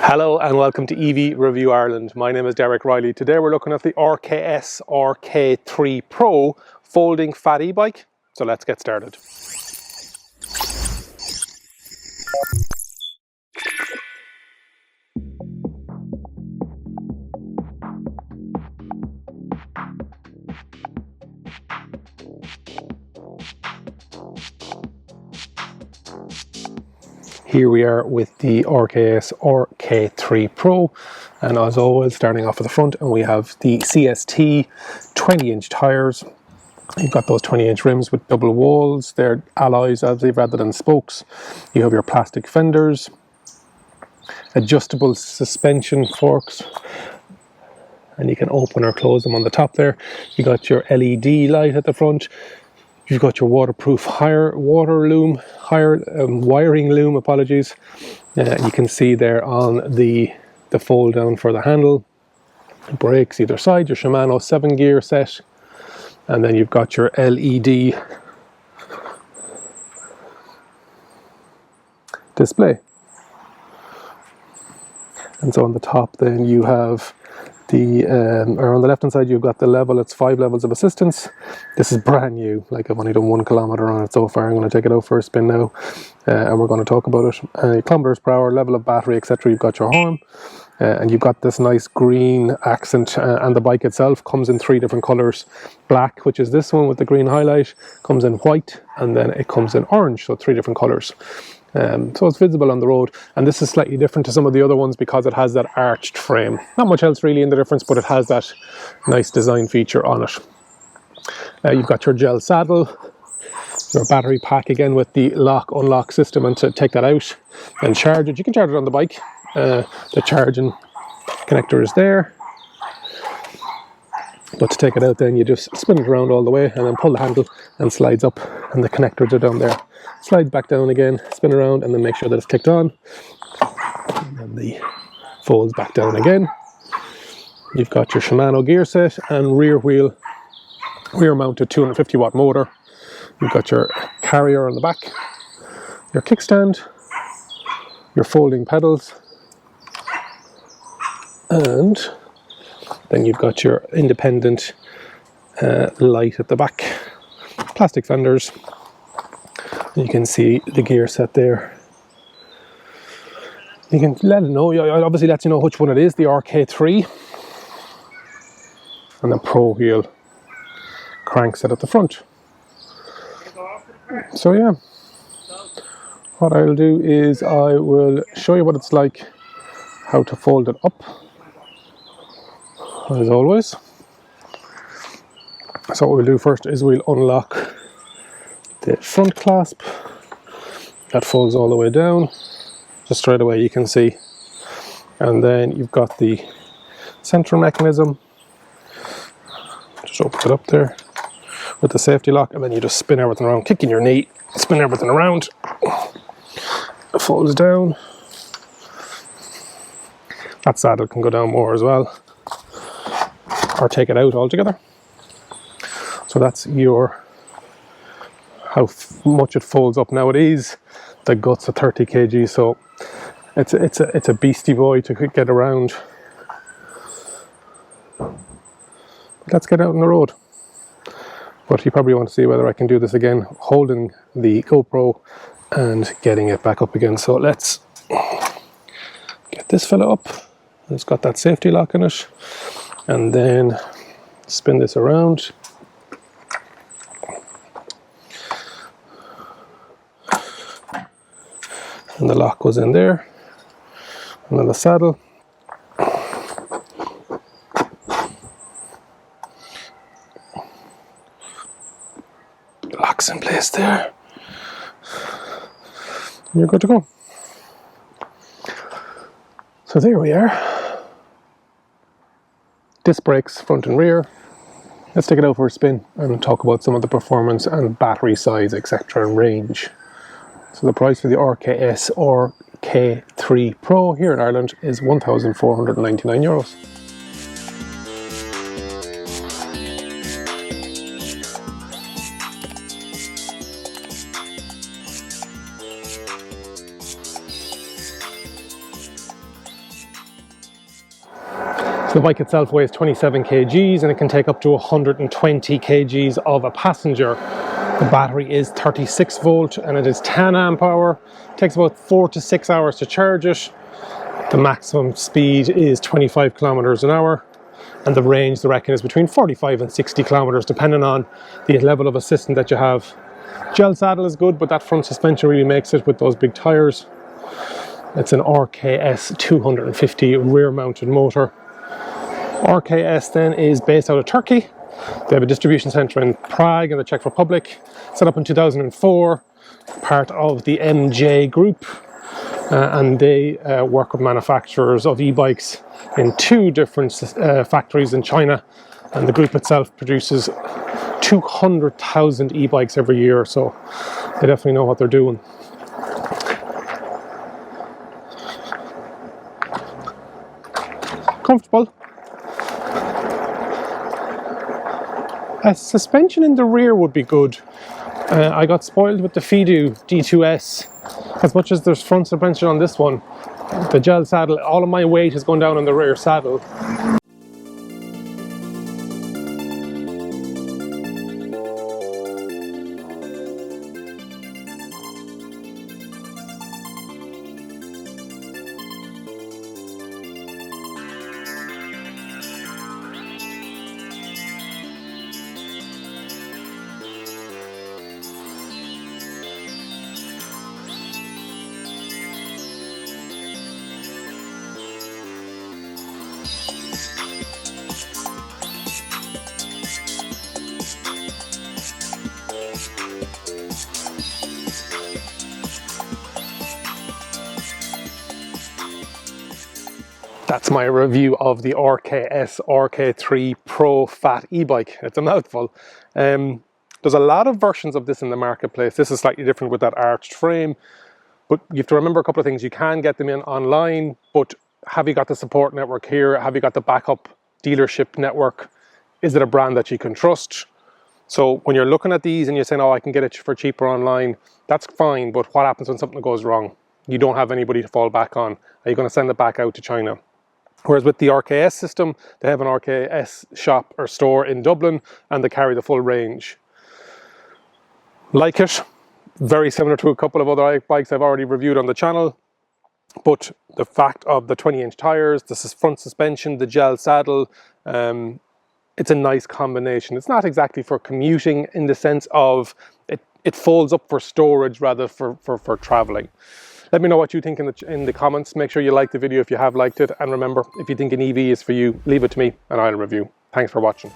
Hello and welcome to EV Review Ireland. My name is Reilly. Today we're looking at the RKS RKIII Pro folding fat e-bike. So let's get started. Here we are with the RKS RKIII Pro, and as always starting off at the front, and we have the CST 20-inch tyres. You've got those 20-inch rims with double walls. They're alloys obviously rather than spokes. You have your plastic fenders, adjustable suspension forks, and you can open or close them on the top there. You got your LED light at the front. You've got your waterproof wiring loom, apologies. You can see there on the fold down for the handle. Brakes either side, your Shimano 7-gear set, and then you've got your LED display. And so on the top then you have or on the left hand side you've got the level. It's 5 levels of assistance. This is brand new, like I've only done 1 kilometer on it so far. I'm going to take it out for a spin now, and we're going to talk about it. Kilometers per hour, level of battery, etc. You've got your horn, and you've got this nice green accent, and the bike itself comes in 3 different colors. Black, which is this one with the green highlight, comes in white, and then it comes in orange, so 3 different colors. So it's visible on the road, and this is slightly different to some of the other ones because it has that arched frame. Not much else really in the difference, but it has that nice design feature on it. You've got your gel saddle, your battery pack again with the lock-unlock system, and to take that out and charge it, you can charge it on the bike. The charging connector is there, but to take it out then you just spin it around all the way and then pull the handle and slides up, and the connectors are down there. Slides back down again, spin around, and then make sure that it's clicked on, and then the folds back down again. You've got your Shimano gear set and rear mounted 250 watt motor. You've got your carrier on the back, your kickstand, your folding pedals, and then you've got your independent light at the back, plastic fenders. You can see the gear set there. You can let it know, obviously lets you know which one it is, the RKIII, and the Pro wheel crank set at the front. So yeah, what I'll do is I will show you what it's like, how to fold it up, as always. So what we'll do first is we'll unlock the front clasp. That folds all the way down, just straight away you can see. And then you've got the center mechanism. Just open it up there with the safety lock, and then you just spin everything around, kicking your knee, spin everything around. It folds down. That saddle can go down more as well, or take it out altogether. So that's how much it folds up. Nowadays the guts are 30 kg, so it's a beastie boy to get around. Let's get out on the road. But you probably want to see whether I can do this again, holding the GoPro and getting it back up again. So let's get this fella up. It's got that safety lock in it, and then spin this around. And the lock goes in there, and then the saddle. Locks in place there, and you're good to go. So there we are. Disc brakes front and rear. Let's take it out for a spin and talk about some of the performance and battery size, etc., and range. So the price for the RKS RKIII Pro here in Ireland is €1,499. So the bike itself weighs 27 kgs and it can take up to 120 kgs of a passenger. The battery is 36 volt and it is 10 amp hour. It takes about 4 to 6 hours to charge it. The maximum speed is 25 kilometers an hour. And the range, they reckon, is between 45 and 60 kilometers, depending on the level of assistance that you have. Gel saddle is good, but that front suspension really makes it with those big tires. It's an RKS 250 rear-mounted motor. RKS then is based out of Turkey. They have a distribution centre in Prague in the Czech Republic, set up in 2004, part of the MJ group, and they work with manufacturers of e-bikes in 2 different factories in China, and the group itself produces 200,000 e-bikes every year, so they definitely know what they're doing. Comfortable. A suspension in the rear would be good. I got spoiled with the Fidu D2S. As much as there's front suspension on this one, the gel saddle, all of my weight is going down on the rear saddle. That's my review of the RKS RKIII Pro Fat e-bike. It's a mouthful. There's a lot of versions of this in the marketplace. This is slightly different with that arched frame, but you have to remember a couple of things. You can get them in online, but have you got the support network here? Have you got the backup dealership network? Is it a brand that you can trust? So when you're looking at these and you're saying, oh, I can get it for cheaper online, that's fine, but what happens when something goes wrong? You don't have anybody to fall back on. Are you going to send it back out to China? Whereas with the RKS system, they have an RKS shop or store in Dublin and they carry the full range. Like it, very similar to a couple of other bikes I've already reviewed on the channel, but the fact of the 20-inch tires, the front suspension, the gel saddle, it's a nice combination. It's not exactly for commuting in the sense of it folds up for storage rather for traveling. Let me know what you think in the comments. Make sure you like the video if you have liked it. And remember, if you think an EV is for you, leave it to me and I'll review. Thanks for watching.